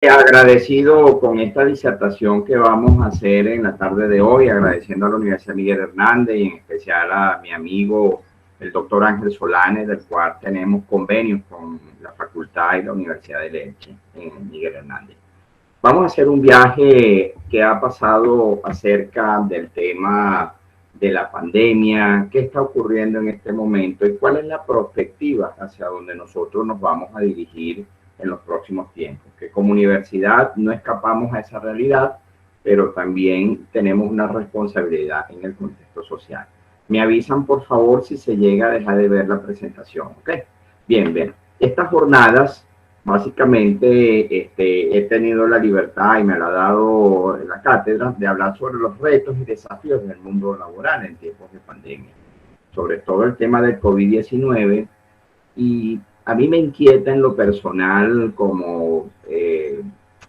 Agradecido con esta disertación que vamos a hacer en la tarde de hoy, agradeciendo a la Universidad Miguel Hernández y en especial a mi amigo el doctor Ángel Solanes, del cual tenemos convenios con la Facultad y la Universidad de Leche en Miguel Hernández. Vamos a hacer un viaje que ha pasado acerca del tema de la pandemia, qué está ocurriendo en este momento y cuál es la perspectiva hacia donde nosotros nos vamos a dirigir en los próximos tiempos, que como universidad no escapamos a esa realidad, pero también tenemos una responsabilidad en el contexto social. Me avisan, por favor, si se llega a dejar de ver la presentación, ¿ok? Bien, bien. Estas jornadas, básicamente, he tenido la libertad y me la ha dado la cátedra de hablar sobre los retos y desafíos del mundo laboral en tiempos de pandemia, sobre todo el tema del COVID-19, y a mí me inquieta en lo personal como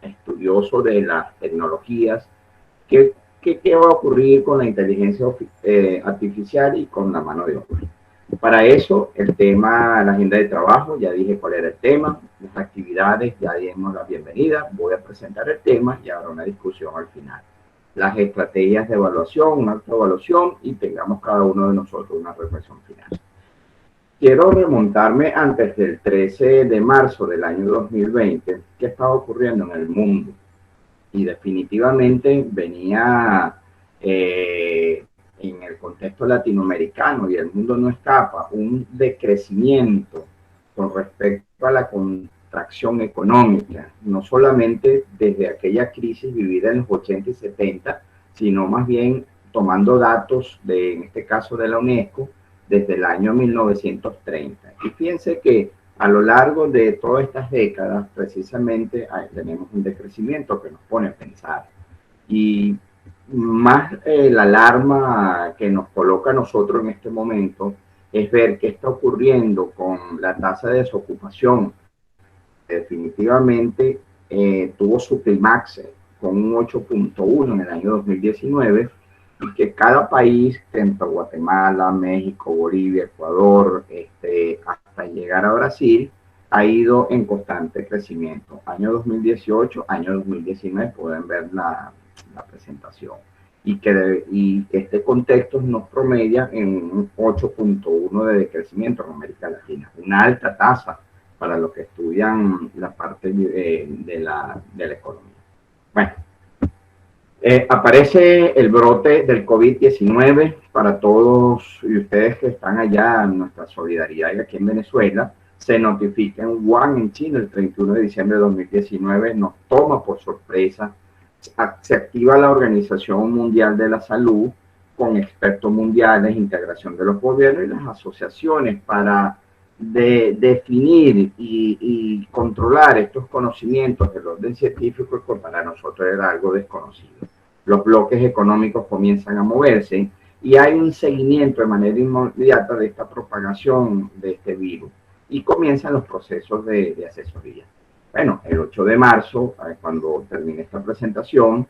estudioso de las tecnologías, ¿qué va a ocurrir con la inteligencia artificial y con la mano de obra? Para eso, el tema, la agenda de trabajo, ya dije cuál era el tema, las actividades, ya dimos la bienvenida, voy a presentar el tema y habrá una discusión al final. Las estrategias de evaluación, una autoevaluación y tengamos cada uno de nosotros una reflexión final. Quiero remontarme antes del 13 de marzo del año 2020, qué estaba ocurriendo en el mundo. Y definitivamente venía en el contexto latinoamericano, y el mundo no escapa, un decrecimiento con respecto a la contracción económica, no solamente desde aquella crisis vivida en los 80 y 70, sino más bien tomando datos de, en este caso de la UNESCO, desde el año 1930. Y fíjense que a lo largo de todas estas décadas, precisamente tenemos un decrecimiento que nos pone a pensar. Y más la alarma que nos coloca a nosotros en este momento es ver qué está ocurriendo con la tasa de desocupación. Definitivamente tuvo su clímax con un 8.1 en el año 2019, y que cada país, tanto Guatemala, México, Bolivia, Ecuador, hasta llegar a Brasil, ha ido en constante crecimiento. Año 2018, año 2019, pueden ver la presentación. Y que este contexto nos promedia en un 8.1 de decrecimiento en América Latina, una alta tasa para los que estudian la parte de la economía. Bueno, aparece el brote del COVID-19 para todos y ustedes que están allá, en nuestra solidaridad y aquí en Venezuela. Se notifica en Wuhan, en China, el 31 de diciembre de 2019, nos toma por sorpresa. Se activa la Organización Mundial de la Salud con expertos mundiales, integración de los gobiernos y las asociaciones para definir y controlar estos conocimientos del orden científico, que para nosotros era algo desconocido. Los bloques económicos comienzan a moverse y hay un seguimiento de manera inmediata de esta propagación de este virus y comienzan los procesos de asesoría. Bueno, el 8 de marzo, cuando termine esta presentación,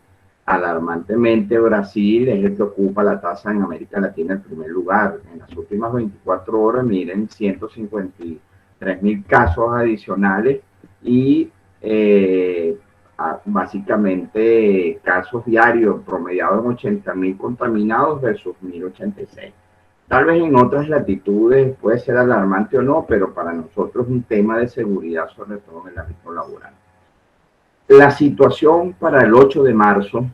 alarmantemente Brasil es el que ocupa la tasa en América Latina en primer lugar. En las últimas 24 horas, miren, 153.000 casos adicionales y básicamente casos diarios promediados en 80.000 contaminados versus 1.086. Tal vez en otras latitudes puede ser alarmante o no, pero para nosotros es un tema de seguridad, sobre todo en el ámbito laboral. La situación para el 8 de marzo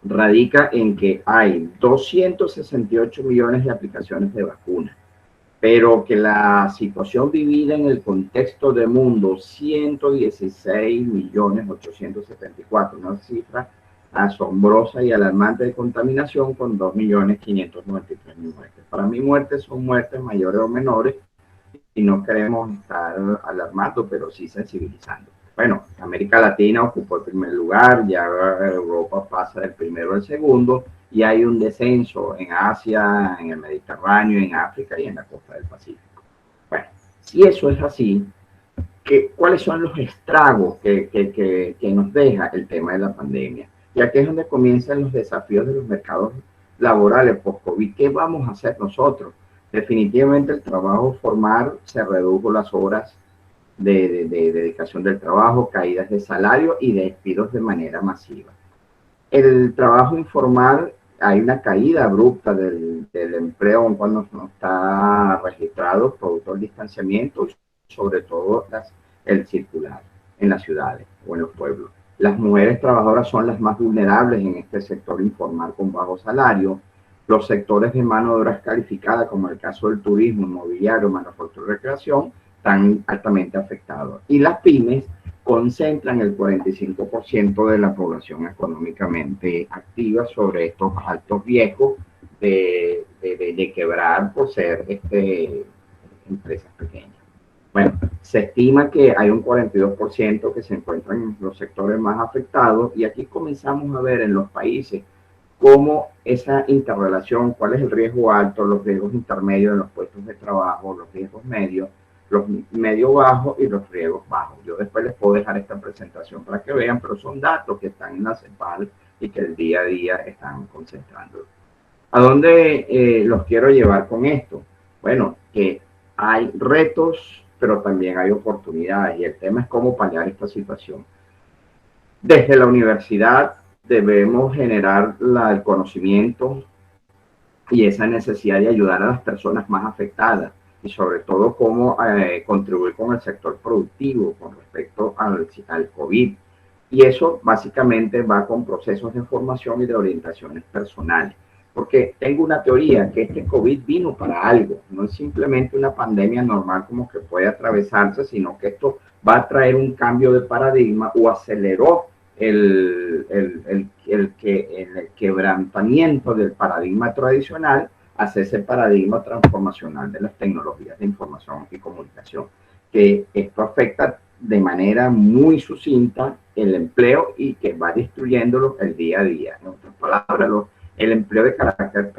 radica en que hay 268 millones de aplicaciones de vacunas, pero que la situación vivida en el contexto del mundo, 116.874.000, una cifra asombrosa y alarmante de contaminación con 2.593.000 muertes. Para mí muertes son muertes mayores o menores y no queremos estar alarmando, pero sí sensibilizando. Bueno, América Latina ocupó el primer lugar, ya Europa pasa del primero al segundo y hay un descenso en Asia, en el Mediterráneo, en África y en la costa del Pacífico. Bueno, si eso es así, ¿cuáles son los estragos que nos deja el tema de la pandemia? Y aquí es donde comienzan los desafíos de los mercados laborales post-COVID. ¿Qué vamos a hacer nosotros? Definitivamente el trabajo formal se redujo las horas de dedicación del trabajo, caídas de salario y despidos de manera masiva. El trabajo informal, hay una caída abrupta del empleo cuando no está registrado producto del distanciamiento, sobre todo el circular en las ciudades o en los pueblos. Las mujeres trabajadoras son las más vulnerables en este sector informal con bajo salario. Los sectores de mano de obra calificada, como el caso del turismo, inmobiliario, manufactura y recreación, están altamente afectados. Y las pymes concentran el 45% de la población económicamente activa sobre estos altos riesgos de quebrar por ser empresas pequeñas. Bueno, se estima que hay un 42% que se encuentran en los sectores más afectados y aquí comenzamos a ver en los países cómo esa interrelación, cuál es el riesgo alto, los riesgos intermedios en los puestos de trabajo, los riesgos medios, los medio bajos y los riesgos bajos. Yo después les puedo dejar esta presentación para que vean, pero son datos que están en la CEPAL y que el día a día están concentrando. ¿A dónde los quiero llevar con esto? Bueno, que hay retos, pero también hay oportunidades y el tema es cómo paliar esta situación. Desde la universidad debemos generar el conocimiento y esa necesidad de ayudar a las personas más afectadas y sobre todo cómo contribuir con el sector productivo con respecto al COVID. Y eso básicamente va con procesos de formación y de orientaciones personales. Porque tengo una teoría que este COVID vino para algo, no es simplemente una pandemia normal como que puede atravesarse, sino que esto va a traer un cambio de paradigma o aceleró el quebrantamiento del paradigma tradicional hacia ese paradigma transformacional de las tecnologías de información y comunicación, que esto afecta de manera muy sucinta el empleo y que va destruyéndolo el día a día. En otras palabras, el empleo de carácter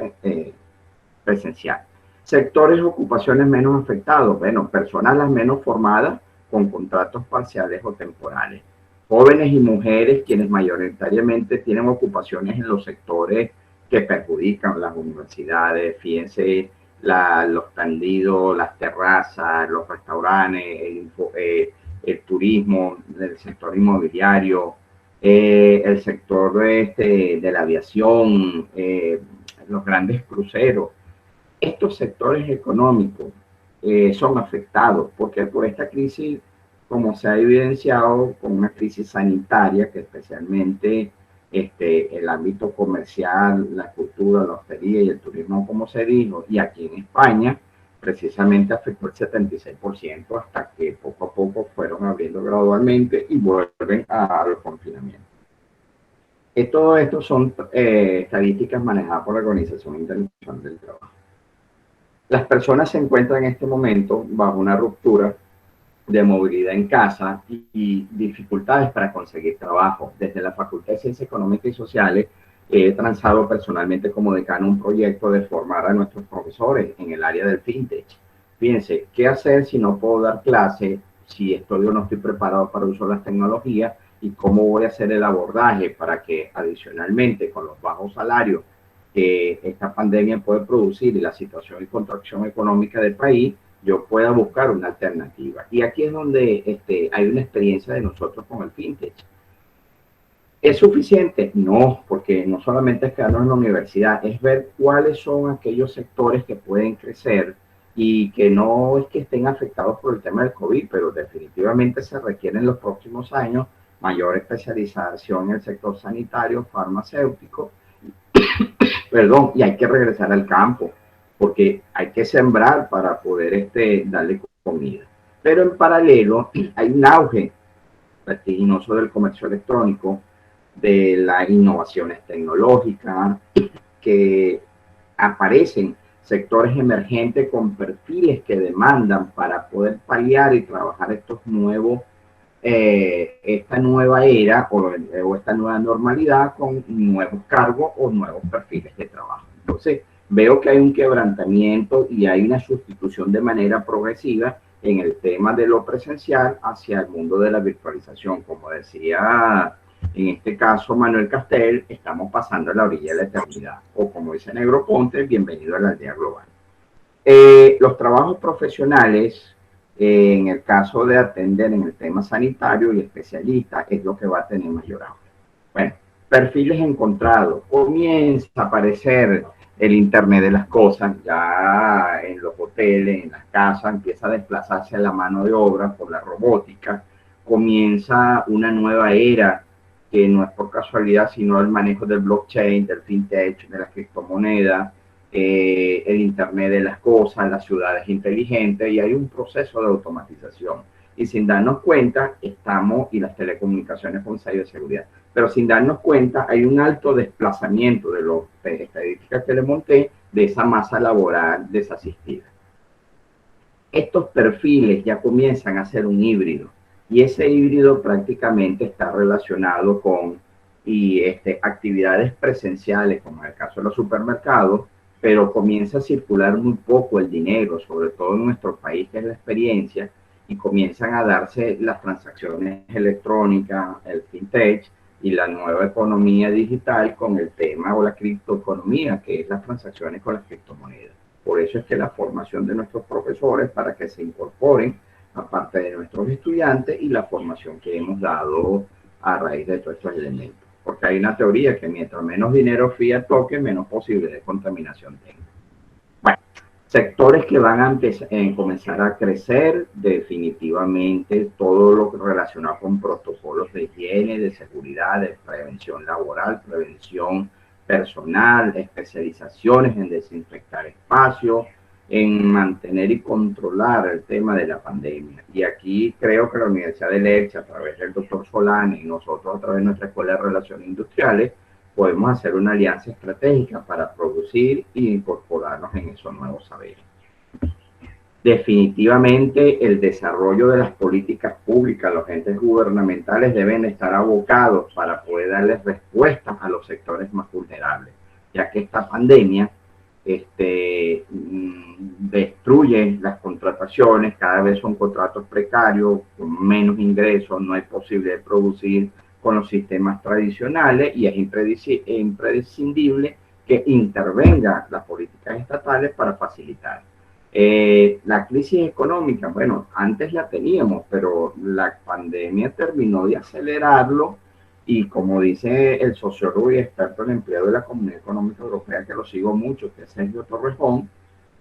presencial. Sectores, ocupaciones menos afectados, bueno, personas las menos formadas con contratos parciales o temporales. Jóvenes y mujeres quienes mayoritariamente tienen ocupaciones en los sectores que perjudican las universidades, fíjense, los tendidos, las terrazas, los restaurantes, el turismo, el sector inmobiliario, el sector de la aviación, los grandes cruceros. Estos sectores económicos son afectados porque por esta crisis, como se ha evidenciado, con una crisis sanitaria que especialmente el ámbito comercial, la cultura, la hostelería y el turismo, como se dijo, y aquí en España, precisamente afectó el 76% hasta que poco a poco fueron abriendo gradualmente y vuelven al confinamiento. Todo esto son estadísticas manejadas por la Organización Internacional del Trabajo. Las personas se encuentran en este momento bajo una ruptura de movilidad en casa y dificultades para conseguir trabajo. Desde la Facultad de Ciencias Económicas y Sociales he transado personalmente como decano un proyecto de formar a nuestros profesores en el área del fintech. Fíjense, ¿qué hacer si no puedo dar clase, si estoy o no estoy preparado para el uso de las tecnologías y cómo voy a hacer el abordaje para que adicionalmente con los bajos salarios que esta pandemia puede producir y la situación y contracción económica del país, yo pueda buscar una alternativa? Y aquí es donde hay una experiencia de nosotros con el fintech. ¿Es suficiente? No, porque no solamente es quedarnos en la universidad, es ver cuáles son aquellos sectores que pueden crecer y que no es que estén afectados por el tema del COVID, pero definitivamente se requiere en los próximos años mayor especialización en el sector sanitario, farmacéutico, perdón, y hay que regresar al campo, porque hay que sembrar para poder darle comida. Pero en paralelo hay un auge vertiginoso del comercio electrónico, de las innovaciones tecnológicas, que aparecen sectores emergentes con perfiles que demandan para poder paliar y trabajar estos nuevos, esta nueva era o esta nueva normalidad con nuevos cargos o nuevos perfiles de trabajo. Entonces, veo que hay un quebrantamiento y hay una sustitución de manera progresiva en el tema de lo presencial hacia el mundo de la virtualización. Como decía en este caso Manuel Castel, estamos pasando a la orilla de la eternidad, o como dice Negroponte, bienvenido a la aldea global. Los trabajos profesionales, en el caso de atender en el tema sanitario y especialista, es lo que va a tener mayor auge. Bueno, perfiles encontrados. Comienza a aparecer el Internet de las cosas, ya en los hoteles, en las casas, empieza a desplazarse la mano de obra por la robótica. Comienza una nueva era que no es por casualidad, sino el manejo del blockchain, del fintech, de las criptomonedas, el Internet de las cosas, las ciudades inteligentes, y hay un proceso de automatización. Y sin darnos cuenta, estamos, y las telecomunicaciones con sello de seguridad, pero sin darnos cuenta, hay un alto desplazamiento de las estadísticas que le monté de esa masa laboral desasistida. Estos perfiles ya comienzan a ser un híbrido, y ese híbrido prácticamente está relacionado con actividades presenciales, como en el caso de los supermercados, pero comienza a circular muy poco el dinero, sobre todo en nuestro país, que es la experiencia, y comienzan a darse las transacciones electrónicas, el fintech y la nueva economía digital con el tema o la criptoeconomía, que es las transacciones con las criptomonedas. Por eso es que la formación de nuestros profesores para que se incorporen, aparte de nuestros estudiantes, y la formación que hemos dado a raíz de todos estos elementos. Porque hay una teoría que mientras menos dinero fiat toque, menos posibilidad de contaminación tenga. Bueno, sectores que van a comenzar a crecer, definitivamente todo lo relacionado con protocolos de higiene, de seguridad, de prevención laboral, prevención personal, especializaciones en desinfectar espacios, en mantener y controlar el tema de la pandemia. Y aquí creo que la Universidad de Lecce, a través del doctor Solane y nosotros a través de nuestra Escuela de Relaciones Industriales, podemos hacer una alianza estratégica para producir e incorporarnos en esos nuevos saberes. Definitivamente el desarrollo de las políticas públicas, los entes gubernamentales deben estar abocados para poder darles respuesta a los sectores más vulnerables, ya que esta pandemia destruye las contrataciones, cada vez son contratos precarios, con menos ingresos, no hay posibilidad de producir con los sistemas tradicionales, y es imprescindible que intervengan las políticas estatales para facilitar. La crisis económica, bueno, antes la teníamos, pero la pandemia terminó de acelerarlo, y como dice el sociólogo y experto en empleo de la Comunidad Económica Europea, que lo sigo mucho, que es Sergio Torrejón,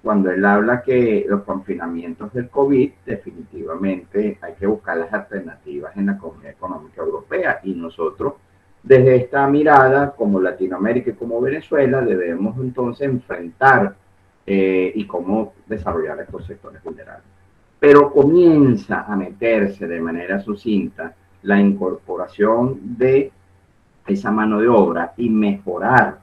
cuando él habla que los confinamientos del COVID, definitivamente hay que buscar las alternativas en la Comunidad Económica Europea, y nosotros, desde esta mirada, como Latinoamérica y como Venezuela, debemos entonces enfrentar y cómo desarrollar estos sectores vulnerables. Pero comienza a meterse de manera sucinta la incorporación de esa mano de obra y mejorar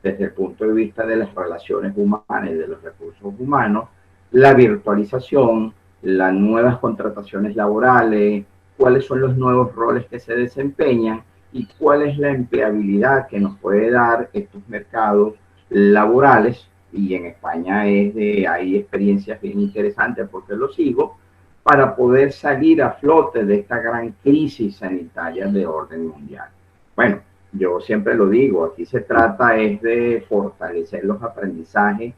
desde el punto de vista de las relaciones humanas y de los recursos humanos, la virtualización, las nuevas contrataciones laborales, cuáles son los nuevos roles que se desempeñan y cuál es la empleabilidad que nos puede dar estos mercados laborales. Y en España hay experiencias bien interesantes porque lo sigo, para poder salir a flote de esta gran crisis sanitaria de orden mundial. Bueno, yo siempre lo digo, aquí se trata es de fortalecer los aprendizajes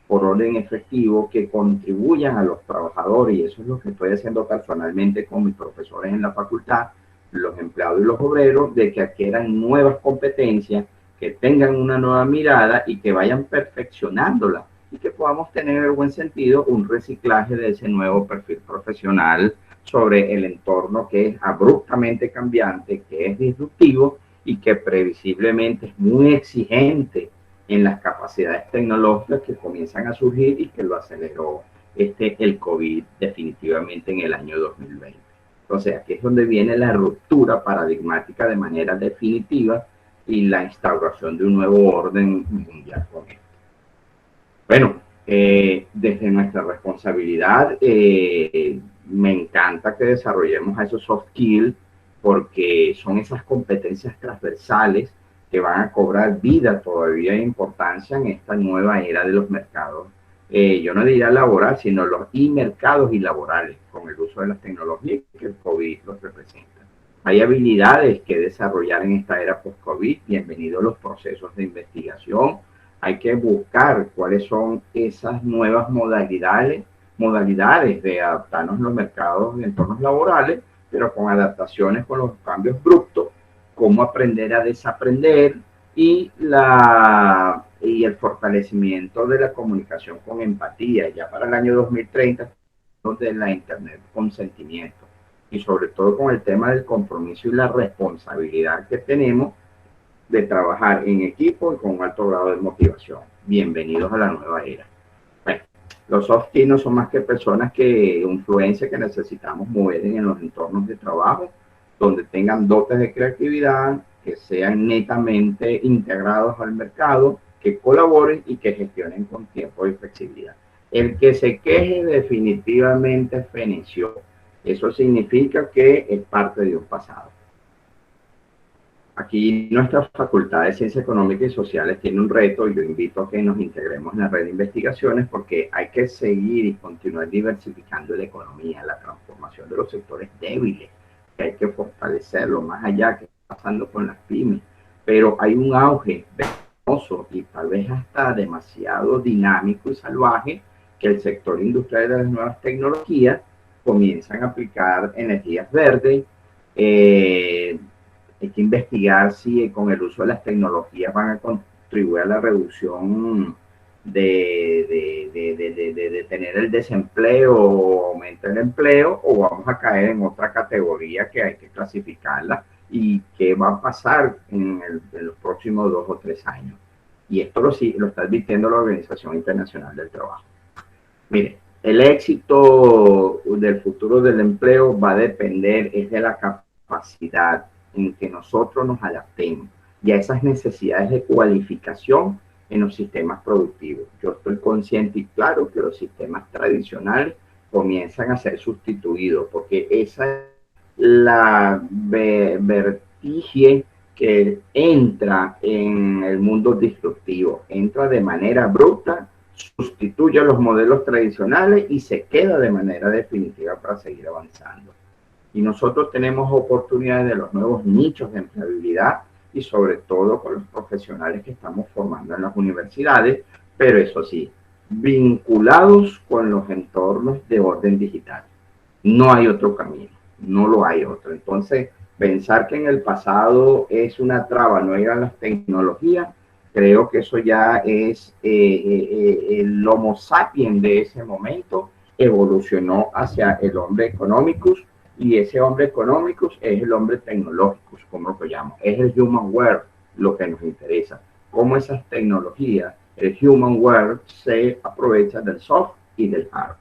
por orden efectivo que contribuyan a los trabajadores, y eso es lo que estoy haciendo personalmente con mis profesores en la facultad, los empleados y los obreros, de que adquieran nuevas competencias, que tengan una nueva mirada y que vayan perfeccionándola, y que podamos tener en el buen sentido un reciclaje de ese nuevo perfil profesional sobre el entorno que es abruptamente cambiante, que es disruptivo y que previsiblemente es muy exigente en las capacidades tecnológicas que comienzan a surgir, y que lo aceleró el COVID definitivamente en el año 2020. Entonces aquí es donde viene la ruptura paradigmática de manera definitiva y la instauración de un nuevo orden mundial con esto. Bueno, desde nuestra responsabilidad, me encanta que desarrollemos esos soft skills, porque son esas competencias transversales que van a cobrar vida todavía e importancia en esta nueva era de los mercados. Yo no diría laboral, sino los mercados y laborales, con el uso de las tecnologías que el COVID los representa. Hay habilidades que desarrollar en esta era post-COVID. Bienvenidos los procesos de investigación, hay que buscar cuáles son esas nuevas modalidades de adaptarnos a los mercados de entornos laborales, pero con adaptaciones con los cambios bruscos, cómo aprender a desaprender y el fortalecimiento de la comunicación con empatía. Ya para el año 2030, de la Internet con sentimiento y sobre todo con el tema del compromiso y la responsabilidad que tenemos de trabajar en equipo y con un alto grado de motivación. Bienvenidos a la nueva era. Bueno, los soft skills no son más que personas que influencia que necesitamos mover en los entornos de trabajo, donde tengan dotes de creatividad, que sean netamente integrados al mercado, que colaboren y que gestionen con tiempo y flexibilidad. El que se queje definitivamente feneció. Eso significa que es parte de un pasado. Aquí nuestra Facultad de Ciencias Económicas y Sociales tiene un reto y yo invito a que nos integremos en la red de investigaciones porque hay que seguir y continuar diversificando la economía, la transformación de los sectores débiles, que hay que fortalecerlo más allá que está pasando con las pymes. Pero hay un auge vertiginoso y tal vez hasta demasiado dinámico y salvaje que el sector industrial de las nuevas tecnologías comienzan a aplicar energías verdes, hay que investigar si con el uso de las tecnologías van a contribuir a la reducción de tener el desempleo o aumentar el empleo, o vamos a caer en otra categoría que hay que clasificarla y qué va a pasar en los próximos 2 o 3 años. Y esto lo está advirtiendo la Organización Internacional del Trabajo. Mire, el éxito del futuro del empleo va a depender es de la capacidad en que nosotros nos adaptemos y a esas necesidades de cualificación en los sistemas productivos. Yo estoy consciente y claro que los sistemas tradicionales comienzan a ser sustituidos porque esa es la vertigen que entra en el mundo disruptivo, entra de manera bruta, sustituye a los modelos tradicionales y se queda de manera definitiva para seguir avanzando. Y nosotros tenemos oportunidades de los nuevos nichos de empleabilidad y sobre todo con los profesionales que estamos formando en las universidades, pero eso sí, vinculados con los entornos de orden digital. No hay otro camino, no lo hay otro. Entonces, pensar que en el pasado es una traba, no eran las tecnologías, creo que eso ya es el Homo sapiens de ese momento evolucionó hacia el hombre economicus y ese hombre economicus es el hombre tecnológico, como lo llamo, es el humanware lo que nos interesa, cómo esas tecnologías, el humanware se aprovecha del soft y del hard.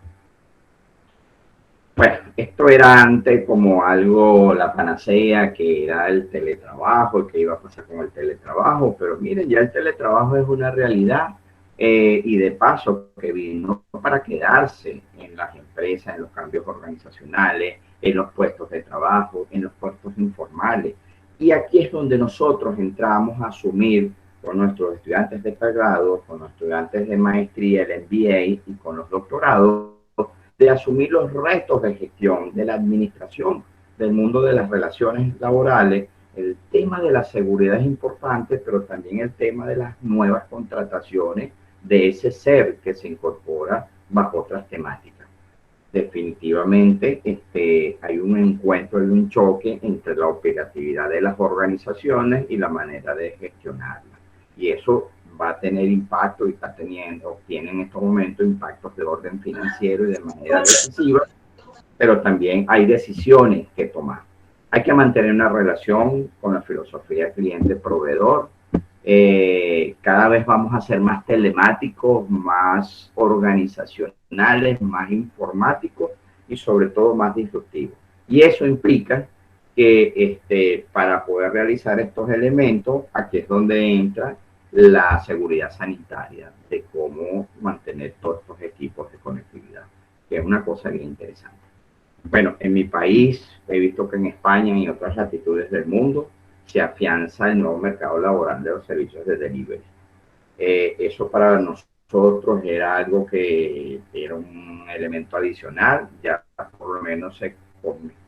Bueno, esto era antes como algo, la panacea, que era el teletrabajo, que iba a pasar con el teletrabajo, pero miren, ya el teletrabajo es una realidad y de paso que vino para quedarse en las empresas, en los cambios organizacionales, en los puestos de trabajo, en los puestos informales. Y aquí es donde nosotros entramos a asumir con nuestros estudiantes de pregrado, con los estudiantes de maestría, el MBA y con los doctorados, de asumir los retos de gestión, de la administración, del mundo de las relaciones laborales. El tema de la seguridad es importante, pero también el tema de las nuevas contrataciones de ese ser que se incorpora bajo otras temáticas. Definitivamente hay un encuentro y un choque entre la operatividad de las organizaciones y la manera de gestionarla. Y eso va a tener impacto y tiene en estos momentos impactos de orden financiero y de manera decisiva, pero también hay decisiones que tomar. Hay que mantener una relación con la filosofía cliente-proveedor. Cada vez vamos a ser más telemáticos, más organizacionales, más informáticos y sobre todo más disruptivos. Y eso implica que para poder realizar estos elementos, aquí es donde entra la seguridad sanitaria, de cómo mantener todos estos equipos de conectividad, que es una cosa bien interesante. Bueno, en mi país, he visto que en España y en otras latitudes del mundo se afianza el nuevo mercado laboral de los servicios de delivery. Eso para nosotros era algo que era un elemento adicional, ya por lo menos se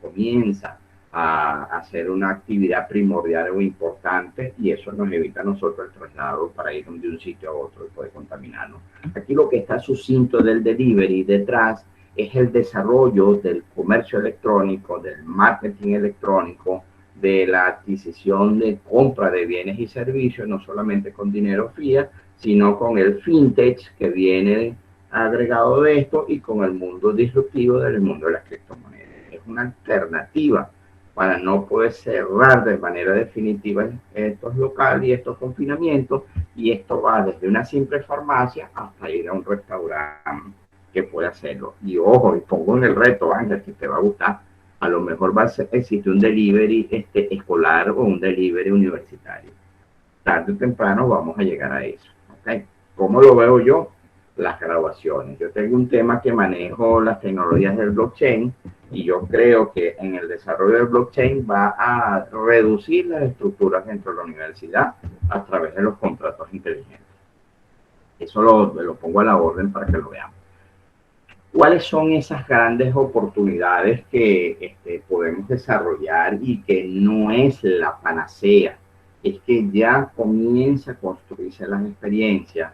comienza a hacer una actividad primordial o importante, y eso nos evita a nosotros el traslado para ir de un sitio a otro y poder contaminarnos. Aquí lo que está sucinto del delivery detrás es el desarrollo del comercio electrónico, del marketing electrónico, de la adquisición de compra de bienes y servicios, no solamente con dinero fiat, sino con el fintech que viene agregado de esto y con el mundo disruptivo del mundo de las criptomonedas. Es una alternativa para no poder cerrar de manera definitiva estos locales y estos confinamientos, y esto va desde una simple farmacia hasta ir a un restaurante que puede hacerlo. Y ojo, y pongo en el reto, Ángel, que te va a gustar, a lo mejor va a ser, existe un delivery escolar o un delivery universitario. Tarde o temprano vamos a llegar a eso. ¿Okay? ¿Cómo lo veo yo? Las graduaciones. Yo tengo un tema que manejo las tecnologías del blockchain, y yo creo que en el desarrollo del blockchain va a reducir las estructuras dentro de la universidad a través de los contratos inteligentes. Eso lo pongo a la orden para que lo veamos. ¿Cuáles son esas grandes oportunidades que podemos desarrollar y que no es la panacea? Es que ya comienza a construirse las experiencias.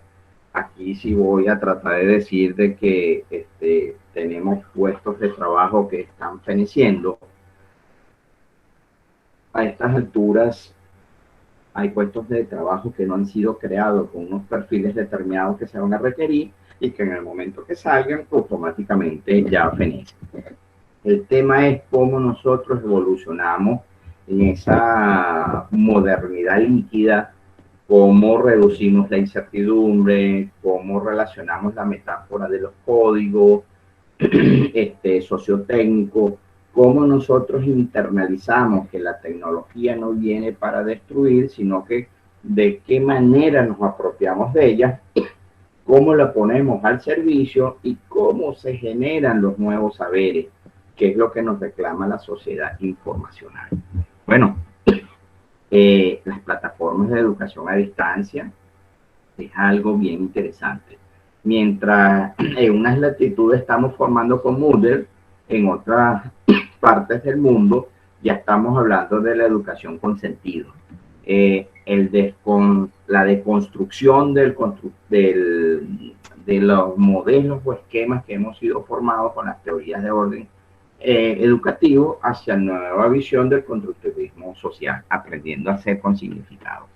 Aquí sí voy a tratar de decir de que tenemos puestos de trabajo que están feneciendo. A estas alturas hay puestos de trabajo que no han sido creados con unos perfiles determinados que se van a requerir y que en el momento que salgan automáticamente ya fenecen. El tema es cómo nosotros evolucionamos en esa modernidad líquida, cómo reducimos la incertidumbre, cómo relacionamos la metáfora de los códigos sociotécnicos, cómo nosotros internalizamos que la tecnología no viene para destruir, sino que de qué manera nos apropiamos de ella, cómo la ponemos al servicio y cómo se generan los nuevos saberes, que es lo que nos reclama la sociedad informacional. Bueno, las plataformas de educación a distancia es algo bien interesante. Mientras en unas latitudes estamos formando con Moodle, en otras partes del mundo ya estamos hablando de la educación con sentido. La deconstrucción de los modelos o esquemas que hemos sido formados con las teorías de orden educativo hacia la nueva visión del constructivismo social, aprendiendo a ser con significado.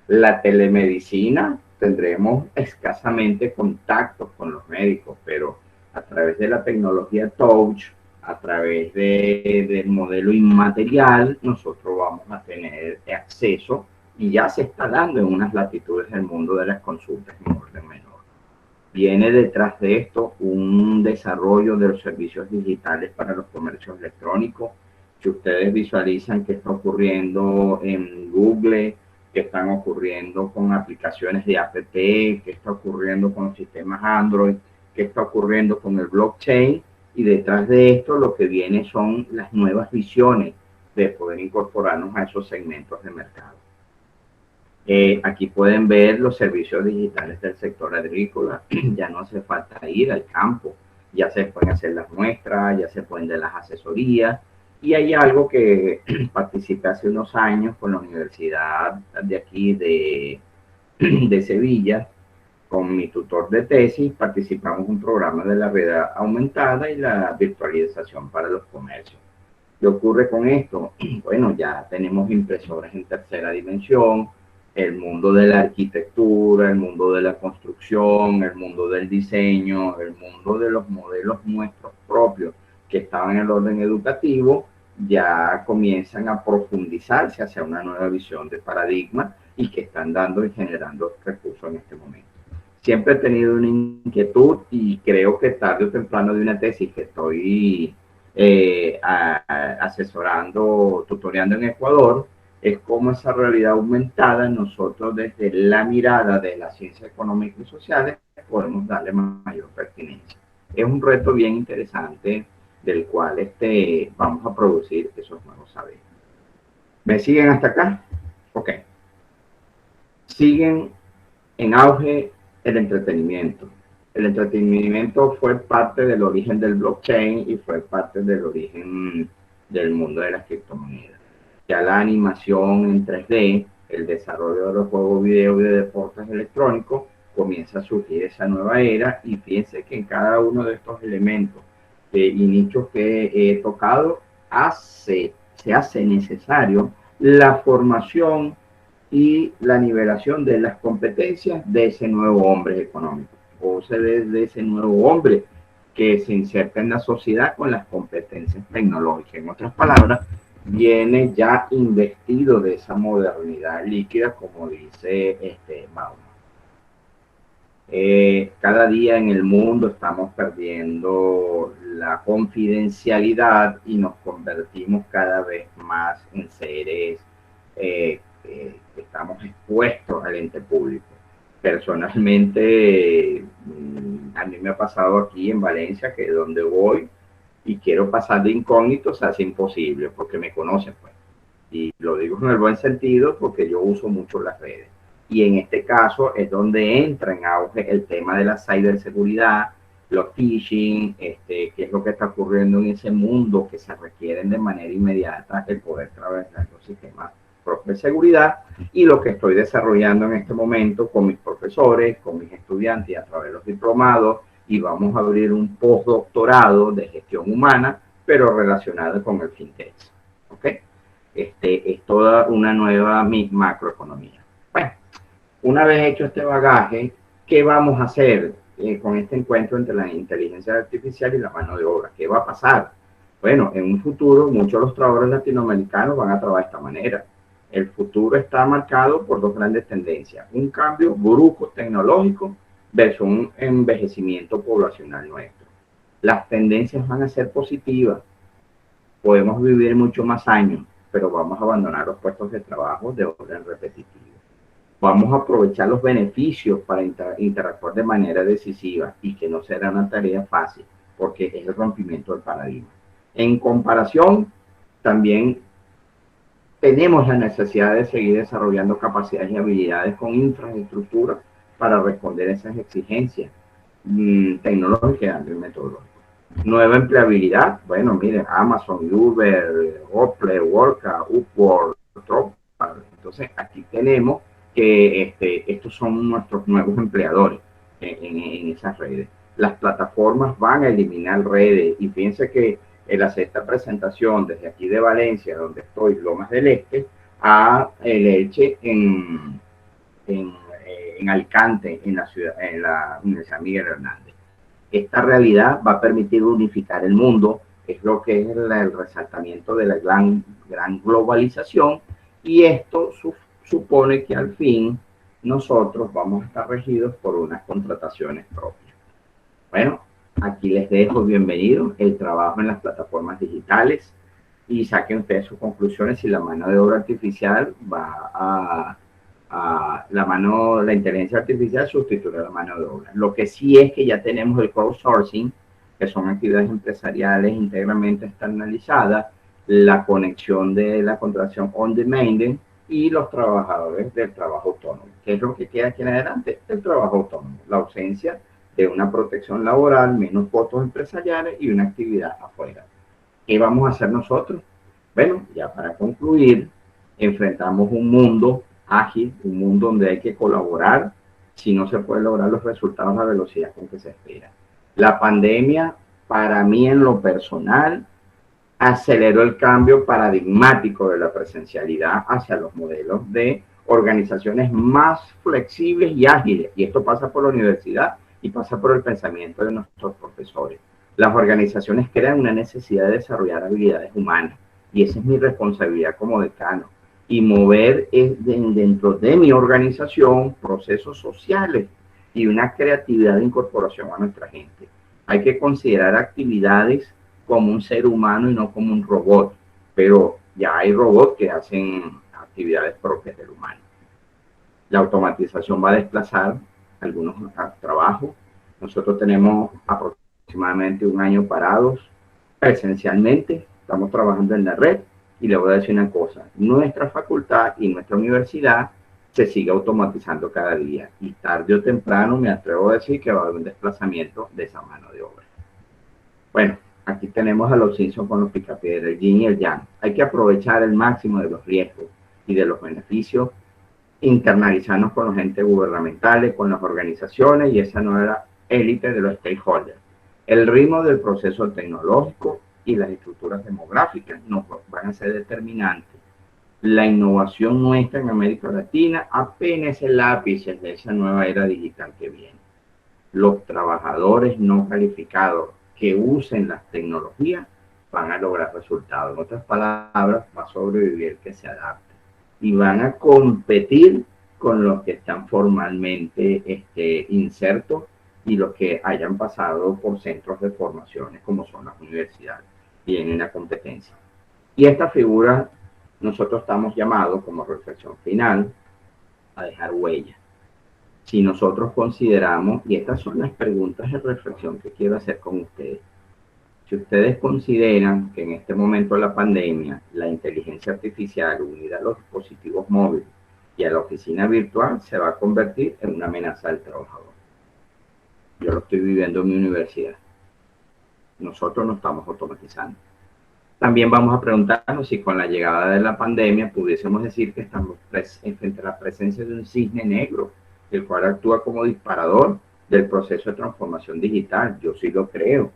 La telemedicina, tendremos escasamente contactos con los médicos, pero a través de la tecnología Touch, a través del modelo inmaterial, nosotros vamos a tener acceso, y ya se está dando en unas latitudes del mundo de las consultas en orden menor. Viene detrás de esto un desarrollo de los servicios digitales para los comercios electrónicos. Si ustedes visualizan qué está ocurriendo en Google, qué están ocurriendo con aplicaciones de app, qué está ocurriendo con sistemas Android, qué está ocurriendo con el blockchain, y detrás de esto lo que viene son las nuevas visiones de poder incorporarnos a esos segmentos de mercado. Aquí pueden ver los servicios digitales del sector agrícola. Ya no hace falta ir al campo, ya se pueden hacer las muestras, ya se pueden dar las asesorías. Y hay algo que participé hace unos años con la universidad de aquí de Sevilla, con mi tutor de tesis, participamos en un programa de la realidad aumentada y la virtualización para los comercios. ¿Qué ocurre con esto? Bueno, ya tenemos impresoras en tercera dimensión, el mundo de la arquitectura, el mundo de la construcción, el mundo del diseño, el mundo de los modelos nuestros propios que estaban en el orden educativo, ya comienzan a profundizarse hacia una nueva visión de paradigma y que están dando y generando recursos en este momento. Siempre he tenido una inquietud, y creo que tarde o temprano, de una tesis que estoy asesorando, tutoreando en Ecuador, es cómo esa realidad aumentada nosotros desde la mirada de la ciencia económica y sociales podemos darle mayor pertinencia. Es un reto bien interesante del cual vamos a producir esos nuevos saberes. ¿Me siguen hasta acá? Ok. Siguen en auge el entretenimiento. El entretenimiento fue parte del origen del blockchain y fue parte del origen del mundo de las criptomonedas. Ya la animación en 3D, el desarrollo de los juegos video y de deportes electrónicos, comienza a surgir esa nueva era, y fíjense que en cada uno de estos elementos y nichos que he tocado se hace necesario la formación y la nivelación de las competencias de ese nuevo hombre económico, o sea, de ese nuevo hombre que se inserta en la sociedad con las competencias tecnológicas. En otras palabras, viene ya investido de esa modernidad líquida, como dice Mahoma. Cada día en el mundo estamos perdiendo la confidencialidad y nos convertimos cada vez más en seres que estamos expuestos al ente público. Personalmente, a mí me ha pasado aquí en Valencia que donde voy y quiero pasar de incógnito se hace imposible porque me conocen, pues. Y lo digo en el buen sentido porque yo uso mucho las redes. Y en este caso es donde entra en auge el tema de la ciberseguridad, los phishing, qué es lo que está ocurriendo en ese mundo, que se requieren de manera inmediata el poder trabajar los sistemas propios de seguridad, y lo que estoy desarrollando en este momento con mis profesores, con mis estudiantes y a través de los diplomados, y vamos a abrir un postdoctorado de gestión humana, pero relacionado con el fintech. ¿Ok? Es toda una nueva macroeconomía. Bueno, una vez hecho este bagaje, ¿qué vamos a hacer con este encuentro entre la inteligencia artificial y la mano de obra? ¿Qué va a pasar? Bueno, en un futuro muchos de los trabajadores latinoamericanos van a trabajar de esta manera. El futuro está marcado por dos grandes tendencias: un cambio brusco tecnológico versus un envejecimiento poblacional nuestro. Las tendencias van a ser positivas. Podemos vivir mucho más años, pero vamos a abandonar los puestos de trabajo de orden repetitivo. Vamos a aprovechar los beneficios para interactuar de manera decisiva, y que no será una tarea fácil, porque es el rompimiento del paradigma. En comparación, también tenemos la necesidad de seguir desarrollando capacidades y habilidades con infraestructura para responder a esas exigencias tecnológicas y metodológicas. Nueva empleabilidad, bueno, miren, Amazon, Uber, Apple, Worka, Upwork, Dropbox. Entonces, aquí tenemos que estos son nuestros nuevos empleadores en esas redes. Las plataformas van a eliminar redes, y fíjense que el hacer esta presentación desde aquí de Valencia, donde estoy, Lomas del Este, a Elche en Alicante, en la Universidad Miguel Hernández. Esta realidad va a permitir unificar el mundo, es lo que es el resaltamiento de la gran globalización, y esto supone que al fin nosotros vamos a estar regidos por unas contrataciones propias. Bueno, aquí les dejo bienvenido el trabajo en las plataformas digitales, y saquen ustedes sus conclusiones si la mano de obra artificial va la inteligencia artificial sustituye a la mano de obra. Lo que sí es que ya tenemos el crowdsourcing, que son actividades empresariales íntegramente externalizadas, la conexión de la contratación on demand y los trabajadores del trabajo autónomo. ¿Qué es lo que queda aquí en adelante? El trabajo autónomo, la ausencia de una protección laboral, menos costos empresariales y una actividad afuera. ¿Qué vamos a hacer nosotros? Bueno, ya para concluir, enfrentamos un mundo ágil, un mundo donde hay que colaborar si no se pueden lograr los resultados a la velocidad con que se espera. La pandemia, para mí en lo personal, aceleró el cambio paradigmático de la presencialidad hacia los modelos de organizaciones más flexibles y ágiles. Y esto pasa por la universidad y pasa por el pensamiento de nuestros profesores. Las organizaciones crean una necesidad de desarrollar habilidades humanas, y esa es mi responsabilidad como decano, y mover dentro de mi organización procesos sociales y una creatividad de incorporación a nuestra gente. Hay que considerar actividades como un ser humano y no como un robot, pero ya hay robots que hacen actividades propias del humano. La automatización va a desplazar algunos trabajos. Nosotros tenemos aproximadamente un año parados presencialmente, estamos trabajando en la red, y le voy a decir una cosa: nuestra facultad y nuestra universidad se sigue automatizando cada día, y tarde o temprano me atrevo a decir que va a haber un desplazamiento de esa mano de obra. Bueno, Aquí tenemos a los Simpsons con los picapiedras, el yin y el yang. Hay que aprovechar el máximo de los riesgos y de los beneficios, internalizarnos con los entes gubernamentales, con las organizaciones y esa nueva élite de los stakeholders. El ritmo del proceso tecnológico y las estructuras demográficas nos van a ser determinantes. La innovación nuestra en América Latina apenas es el ápice de esa nueva era digital que viene. Los trabajadores no calificados que usen las tecnologías van a lograr resultados. En otras palabras, va a sobrevivir el que se adapte y van a competir con los que están formalmente insertos y los que hayan pasado por centros de formaciones como son las universidades. Tienen una competencia. Y esta figura nosotros estamos llamados como reflexión final a dejar huella. Si nosotros consideramos, y estas son las preguntas de reflexión que quiero hacer con ustedes, si ustedes consideran que en este momento de la pandemia, la inteligencia artificial unida a los dispositivos móviles y a la oficina virtual se va a convertir en una amenaza al trabajador. Yo lo estoy viviendo en mi universidad. Nosotros no estamos automatizando. También vamos a preguntarnos si con la llegada de la pandemia pudiésemos decir que estamos frente a la presencia de un cisne negro, el cual actúa como disparador del proceso de transformación digital. Yo sí lo creo.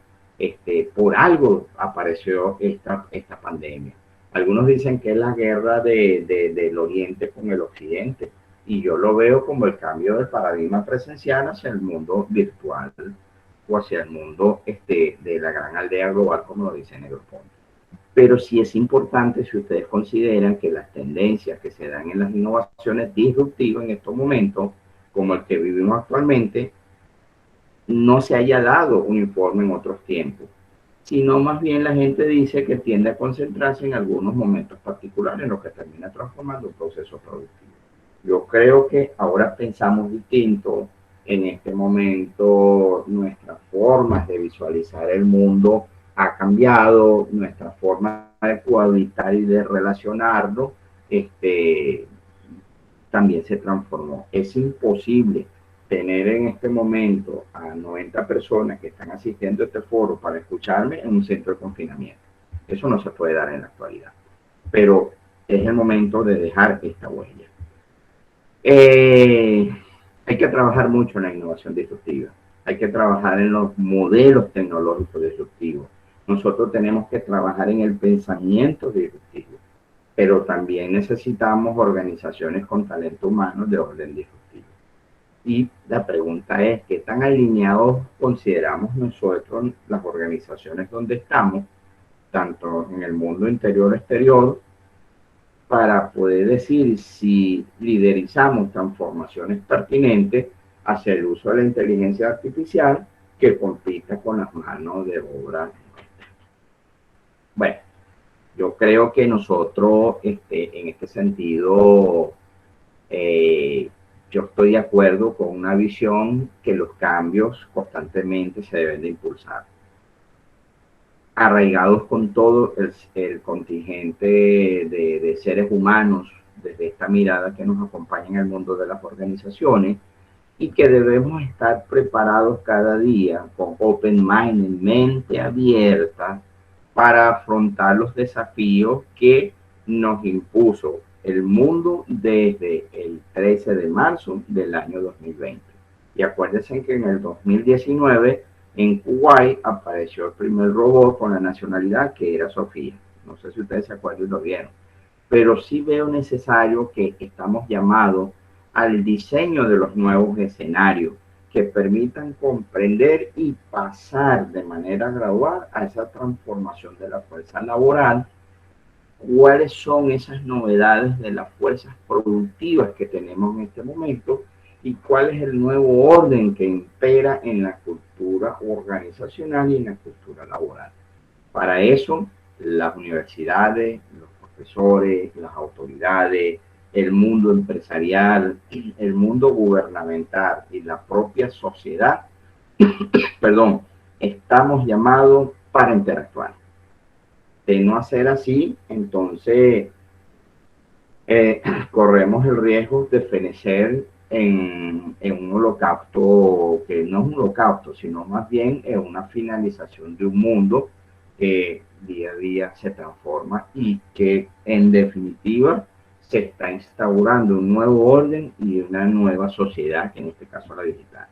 Por algo apareció esta pandemia. Algunos dicen que es la guerra del Oriente con el Occidente, y yo lo veo como el cambio del paradigma presencial hacia el mundo virtual o hacia el mundo de la gran aldea global, como lo dice Negroponte. Pero sí es importante, si ustedes consideran que las tendencias que se dan en las innovaciones disruptivas en estos momentos, como el que vivimos actualmente, no se haya dado un informe en otros tiempos, sino más bien la gente dice que tiende a concentrarse en algunos momentos particulares, en lo que termina transformando un proceso productivo. Yo creo que ahora pensamos distinto. En este momento nuestras formas de visualizar el mundo ha cambiado, nuestra forma de cohabitar y de relacionarlo también se transformó. Es imposible tener en este momento a 90 personas que están asistiendo a este foro para escucharme en un centro de confinamiento. Eso no se puede dar en la actualidad, pero es el momento de dejar esta huella. Hay que trabajar mucho en la innovación disruptiva, hay que trabajar en los modelos tecnológicos disruptivos. Nosotros tenemos que trabajar en el pensamiento disruptivo, pero también necesitamos organizaciones con talento humano de orden disruptivo. Y la pregunta es, ¿qué tan alineados consideramos nosotros las organizaciones donde estamos, tanto en el mundo interior o exterior, para poder decir si liderizamos transformaciones pertinentes hacia el uso de la inteligencia artificial que compita con las manos de obra? Bueno, yo creo que nosotros, en este sentido, yo estoy de acuerdo con una visión que los cambios constantemente se deben de impulsar, arraigados con todo el contingente de seres humanos, desde esta mirada que nos acompaña en el mundo de las organizaciones, y que debemos estar preparados cada día con open mind, mente abierta, para afrontar los desafíos que nos impuso el mundo desde el 13 de marzo del año 2020. Y acuérdense que en el 2019 en Kuwait apareció el primer robot con la nacionalidad, que era Sofía. No sé si ustedes se acuerdan y lo vieron. Pero sí veo necesario que estamos llamados al diseño de los nuevos escenarios que permitan comprender y pasar de manera gradual a esa transformación de la fuerza laboral. ¿Cuáles son esas novedades de las fuerzas productivas que tenemos en este momento? ¿Y cuál es el nuevo orden que impera en la cultura organizacional y en la cultura laboral? Para eso, las universidades, los profesores, las autoridades, el mundo empresarial, el mundo gubernamental y la propia sociedad, perdón, estamos llamados para interactuar. De no hacer así, entonces corremos el riesgo de fenecer en un holocausto que no es un holocausto, sino más bien en una finalización de un mundo que día a día se transforma y que en definitiva se está instaurando un nuevo orden y una nueva sociedad, que en este caso la digital.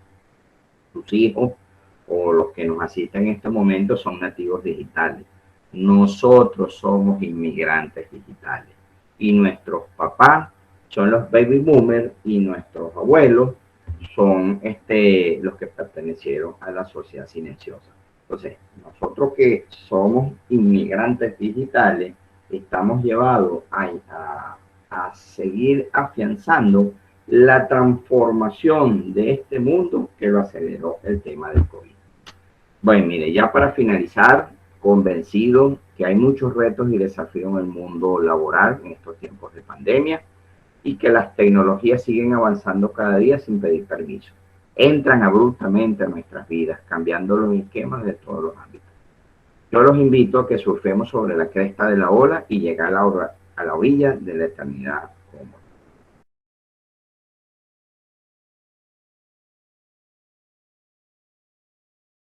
Tus hijos o los que nos asisten en este momento son nativos digitales. Nosotros somos inmigrantes digitales y nuestros papás son los baby boomers y nuestros abuelos son los que pertenecieron a la sociedad silenciosa. Entonces, nosotros que somos inmigrantes digitales, estamos llevados a seguir afianzando la transformación de este mundo que lo aceleró el tema del COVID. Bueno, mire, ya para finalizar, convencido que hay muchos retos y desafíos en el mundo laboral en estos tiempos de pandemia y que las tecnologías siguen avanzando cada día sin pedir permiso. Entran abruptamente a nuestras vidas, cambiando los esquemas de todos los ámbitos. Yo los invito a que surfemos sobre la cresta de la ola y llegar a la orilla de la eternidad